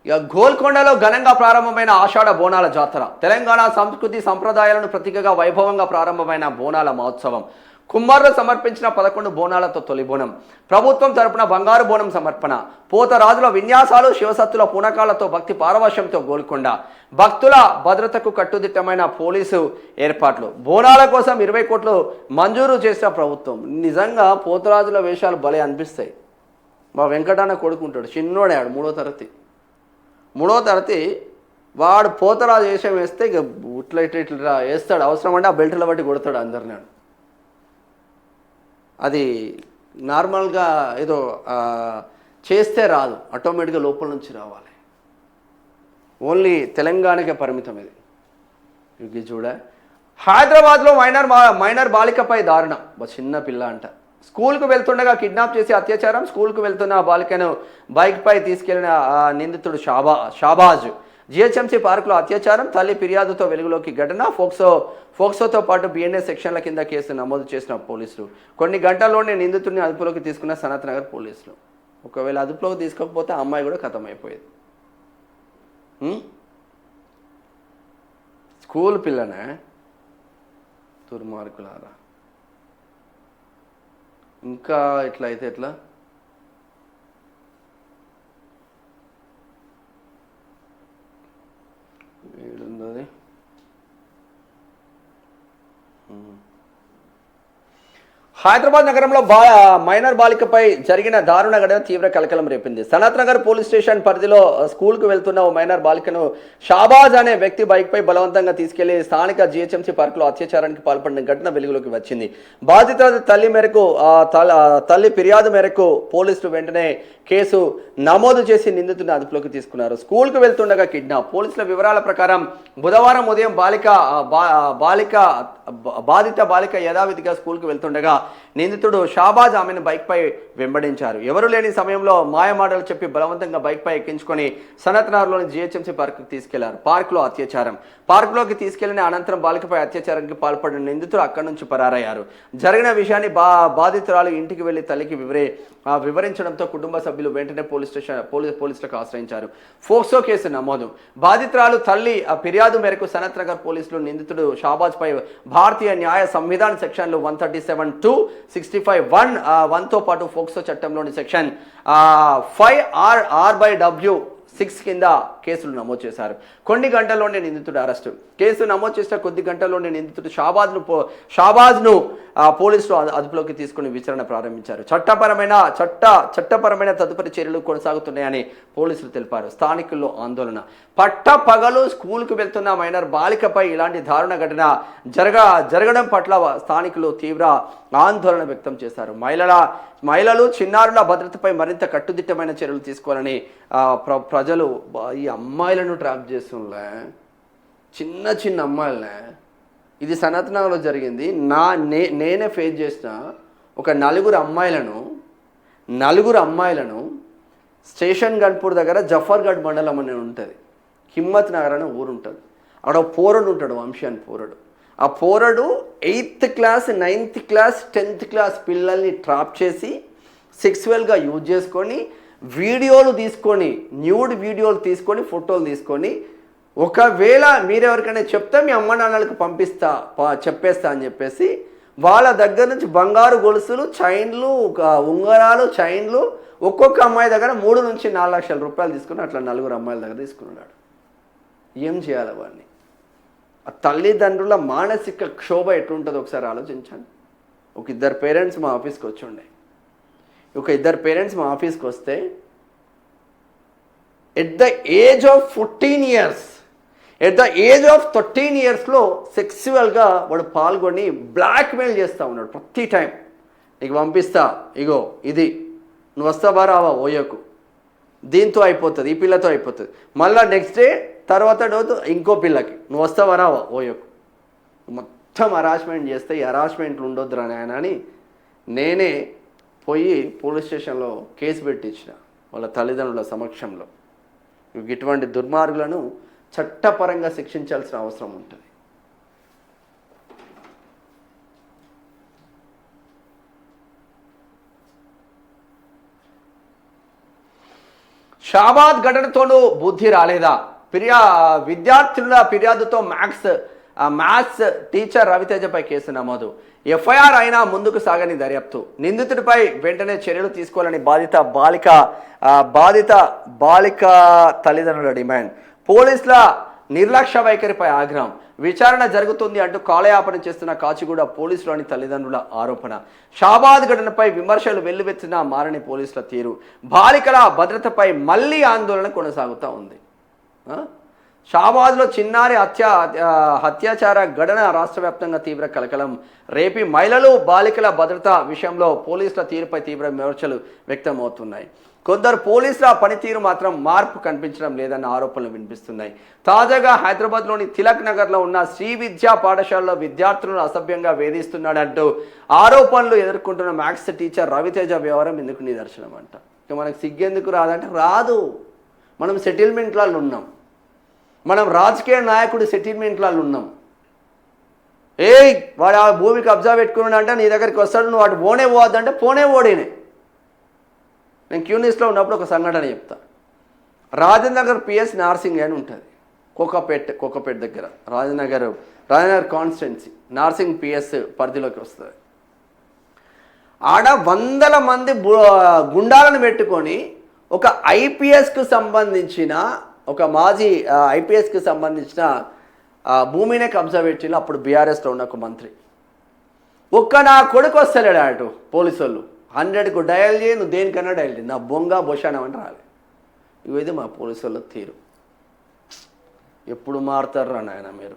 ఇక గోల్కొండలో ఘనంగా ప్రారంభమైన ఆషాఢ బోనాల జాతర. తెలంగాణ సంస్కృతి సంప్రదాయాలను ప్రతీకగా వైభవంగా ప్రారంభమైన బోనాల మహోత్సవం. కుమ్మార్లు సమర్పించిన 11 బోనాలతో తొలి బోనం. ప్రభుత్వం తరపున బంగారు బోనం సమర్పణ. పోతరాజుల విన్యాసాలు, శివసత్తుల పూనకాలతో భక్తి పారవశ్యంతో గోల్కొండ. భక్తుల భద్రతకు కట్టుదిట్టమైన పోలీసు ఏర్పాట్లు. బోనాల కోసం 20 కోట్లు మంజూరు చేసిన ప్రభుత్వం. నిజంగా పోతరాజుల వేషాలు భలే అనిపిస్తాయి. మా వెంకటన్న కొడుకుంటాడు, చిన్నోడే ఆడు, 3వ తరగతి. వాడు పోతరాజు వేషం వేస్తే ఇక ఇట్లా వేస్తాడు. అవసరం అంటే ఆ బెల్ట్లో బట్టి కొడతాడు అందరిని. అది నార్మల్గా ఏదో చేస్తే రాదు, ఆటోమేటిక్గా లోపల నుంచి రావాలి. ఓన్లీ తెలంగాణకే పరిమితం ఇది. ఇది చూడ హైదరాబాద్లో మైనర్ బాలికపై దారుణం. చిన్న పిల్ల అంట. స్కూల్కు వెళ్తుండగా కిడ్నాప్ చేసి అత్యాచారం. స్కూల్కు వెళ్తున్న బాలికను బైక్పై తీసుకెళ్లిన నిందితుడు షాబాజ్. జిహెచ్ఎంసీ పార్కులో అత్యాచారం. తల్లి ఫిర్యాదుతో వెలుగులోకి ఘటన. ఫోక్సోతో పాటు బిఎన్ఎస్ సెక్షన్ల కింద కేసు నమోదు చేసిన పోలీసులు. కొన్ని గంటల్లోనే నిందితుడిని అదుపులోకి తీసుకున్న సనత్ నగర్ పోలీసులు. ఒకవేళ అదుపులోకి తీసుకోకపోతే ఆ అమ్మాయి కూడా ఖతం అయిపోయేది. స్కూల్ పిల్లనే దుర్మార్గులారా. ఇంకా ఇట్లా అయితే ఎట్లా? ఏడుంది. హైదరాబాద్ నగరంలో మైనర్ బాలికపై జరిగిన దారుణ ఘటన తీవ్ర కలకలం రేపింది. సనత్ నగర్ పోలీస్ స్టేషన్ పరిధిలో స్కూల్కు వెళ్తున్న ఓ మైనర్ బాలికను షాబాజ్ అనే వ్యక్తి బైక్పై బలవంతంగా తీసుకెళ్లి స్థానిక జిహెచ్ఎంసీ పార్కులో అత్యాచారానికి పాల్పడిన ఘటన వెలుగులోకి వచ్చింది. బాధిత తల్లి ఫిర్యాదు మేరకు పోలీసులు వెంటనే కేసు నమోదు చేసి నిందితుడిని అదుపులోకి తీసుకున్నారు. స్కూల్కు వెళ్తుండగా కిడ్నాప్. పోలీసుల వివరాల ప్రకారం బుధవారం ఉదయం బాధిత బాలిక యథావిధిగా స్కూల్కు వెళ్తుండగా నిందితుడు షాబాజ్ ఆమెను బైక్పై వెంబడించారు. ఎవరు లేని సమయంలో మాయమాటలు చెప్పి బలవంతంగా బైక్పై ఎక్కించుకొని సనత్ నగర్లోని జిహెచ్ఎంసీ పార్కుకు తీసుకెళ్లారు. పార్కులో అత్యాచారం. పార్కులోకి తీసుకెళ్లిన అనంతరం బాలికపై అత్యాచారానికి పాల్పడిన నిందితుడు అక్కడి నుంచి పరారయ్యారు. జరిగిన విషయాన్ని బాధితురాలు ఇంటికి వెళ్లి తల్లికి వివరించడంతో కుటుంబ సభ్యులు వెంటనే పోలీసులకు ఆశ్రయించారు. ఫోక్సో కేసు నమోదు. బాధితురాలు తల్లి ఫిర్యాదు మేరకు సనత్ నగర్ పోలీసులు నిందితుడు షాబాజ్ పై భారతీయ న్యాయ సంవిధాన సెక్షన్లు 137(2), 65(1)(1)తో పాటు ఫోక్సో చట్టంలోని సెక్షన్ 5(R)(W)(6) కింద కేసులు నమోదు చేశారు. కొన్ని గంటల్లోనే నిందితుడు అరెస్టు. కేసు నమోదు చేసిన కొద్ది గంటల్లోనే నిందితుడు షాబాజ్ను పోలీసులు అదుపులోకి తీసుకుని విచారణ ప్రారంభించారు. చట్టపరమైన తదుపరి చర్యలు కొనసాగుతున్నాయని పోలీసులు తెలిపారు. స్థానికుల్లో ఆందోళన. పగలు స్కూల్కు వెళ్తున్న మైనర్ బాలికపై ఇలాంటి దారుణ ఘటన జరగడం పట్ల స్థానికులు తీవ్ర ఆందోళన వ్యక్తం చేశారు. మహిళలు చిన్నారుల భద్రతపై మరింత కట్టుదిట్టమైన చర్యలు తీసుకోవాలని ప్రజలు ఈ అమ్మాయిలను ట్రాప్ చేస్తుండే, చిన్న అమ్మాయిలనే. ఇది సనత్ నగర్లో జరిగింది. నేనే ఫేస్ చేసిన ఒక నలుగురు అమ్మాయిలను స్టేషన్ గన్పూర్ దగ్గర జఫర్గఢ్ మండలం అని ఉంటుంది, హిమ్మత్ నగర్ అనే ఊరు ఉంటుంది. అక్కడ పోరడు ఉంటాడు, వంశీ అని పోరడు. ఆ పోరడు 8th class, 9th class, 10th class పిల్లల్ని ట్రాప్ చేసి సెక్సువల్గా యూజ్ చేసుకొని న్యూడ్ వీడియోలు తీసుకొని ఫోటోలు తీసుకొని, ఒకవేళ మీరెవరికైనా చెప్తే మీ అమ్మ నాన్నలకు చెప్పేస్తా అని చెప్పేసి వాళ్ళ దగ్గర నుంచి బంగారు గొలుసులు, చైన్లు, ఉంగరాలు, చైన్లు ఒక్కొక్క అమ్మాయి దగ్గర 3 నుంచి 4 లక్షల రూపాయలు తీసుకుని అట్లా 4 అమ్మాయిల దగ్గర తీసుకున్నాడు. ఏం చేయాలి వాడిని? ఆ తల్లిదండ్రుల మానసిక క్షోభ ఎట్లుంటుందో ఒకసారి ఆలోచించండి. ఒక ఇద్దరు పేరెంట్స్ మా ఆఫీస్కి వస్తే at the age of 14 years, at the age of 13 yearsలో సెక్సువల్గా వాడు పాల్గొని బ్లాక్మెయిల్ చేస్తూ ఉన్నాడు. ప్రతి టైం నీకు పంపిస్తా, ఇగో ఇది, నువ్వు వస్తావా రావా ఓయకు, దీంతో అయిపోతుంది, ఈ పిల్లతో అయిపోతుంది. మళ్ళీ నెక్స్ట్ డే తర్వాత రోజు ఇంకో పిల్లకి, నువ్వు వస్తావా రావా ఓయకు. మొత్తం హరాస్మెంట్ చేస్తే ఈ హరాస్మెంట్లు ఉండొద్దురా నాయన అని నేనే పోయి పోలీస్ స్టేషన్లో కేసు పెట్టించిన వాళ్ళ తల్లిదండ్రుల సమక్షంలో. ఇటువంటి దుర్మార్గులను చట్టపరంగా శిక్షించాల్సిన అవసరం ఉంటుంది. షాబాద్ ఘటనతోనూ బుద్ధి రాలేదా? విద్యార్థుల ఫిర్యాదుతో మ్యాథ్స్ టీచర్ రవితేజపై కేసు నమోదు. ఎఫ్ఐఆర్ అయినా ముందుకు సాగని దర్యాప్తు. నిందితుడిపై వెంటనే చర్యలు తీసుకోవాలని బాధిత బాలిక తల్లిదండ్రుల డిమాండ్. పోలీసుల నిర్లక్ష్య వైఖరిపై ఆగ్రహం. విచారణ జరుగుతుంది అంటూ కాలయాపన చేస్తున్న కాచిగూడ పోలీసులోని తల్లిదండ్రుల ఆరోపణ. షాబాద్ ఘటనపై విమర్శలు వెల్లువెత్తినా మారని పోలీసుల తీరు. బాలికల భద్రతపై మళ్లీ ఆందోళన కొనసాగుతూ ఉంది. షాబాద్లో చిన్నారి హత్యాచార ఘటన రాష్ట్ర వ్యాప్తంగా తీవ్ర కలకలం రేపి మహిళలు బాలికల భద్రత విషయంలో పోలీసుల తీరుపై తీవ్ర విమర్శలు వ్యక్తమవుతున్నాయి. కొందరు పోలీసుల పనితీరు మాత్రం మార్పు కనిపించడం లేదన్న ఆరోపణలు వినిపిస్తున్నాయి. తాజాగా హైదరాబాద్లోని తిలక్ నగర్లో ఉన్న శ్రీ విద్యా పాఠశాలలో విద్యార్థులను అసభ్యంగా వేధిస్తున్నాడంటూ ఆరోపణలు ఎదుర్కొంటున్న మ్యాథ్స్ టీచర్ రవితేజ వ్యవహారం ఎందుకు నిదర్శనం అంట. ఇక మనకు సిగ్గెందుకు రాదంటే రాదు. మనం సెటిల్మెంట్లలో ఉన్నాం. మనం రాజకీయ నాయకుడు సెటిల్మెంట్లలో ఉన్నాం. వాడు ఆ భూమి కబ్జా పెట్టుకున్నాడంటే నీ దగ్గరికి వస్తాడు, నువ్వు వాడు పోనే పోవద్దంటే పోనే ఓడేనే. నేను క్యూనిస్లో ఉన్నప్పుడు ఒక సంఘటన చెప్తా. రాజనగర్ పిఎస్ నార్సింగ్ అని ఉంటుంది, కోకపేట దగ్గర. రాజనగర్ కాన్స్టిట్యున్సీ నార్సింగ్ పిఎస్ పరిధిలోకి వస్తుంది. ఆడ వందల మంది గుండాలను పెట్టుకొని ఒక ఐపీఎస్కు సంబంధించిన ఒక మాజీ ఐపీఎస్కి సంబంధించిన భూమినే కబ్జా పెట్టిన అప్పుడు బీఆర్ఎస్లో ఉన్న ఒక మంత్రి. నా కొడుకు వస్తలేడు అటు పోలీసు వాళ్ళు 100కు డయల్ చేయి, నువ్వు దేనికన్నా డయల్ చేయి, నా బొంగ బొషానం అంటే రాలే. ఇవేది మా పోలీసు వాళ్ళ తీరు. ఎప్పుడు మారుతారు రా నాయన మీరు.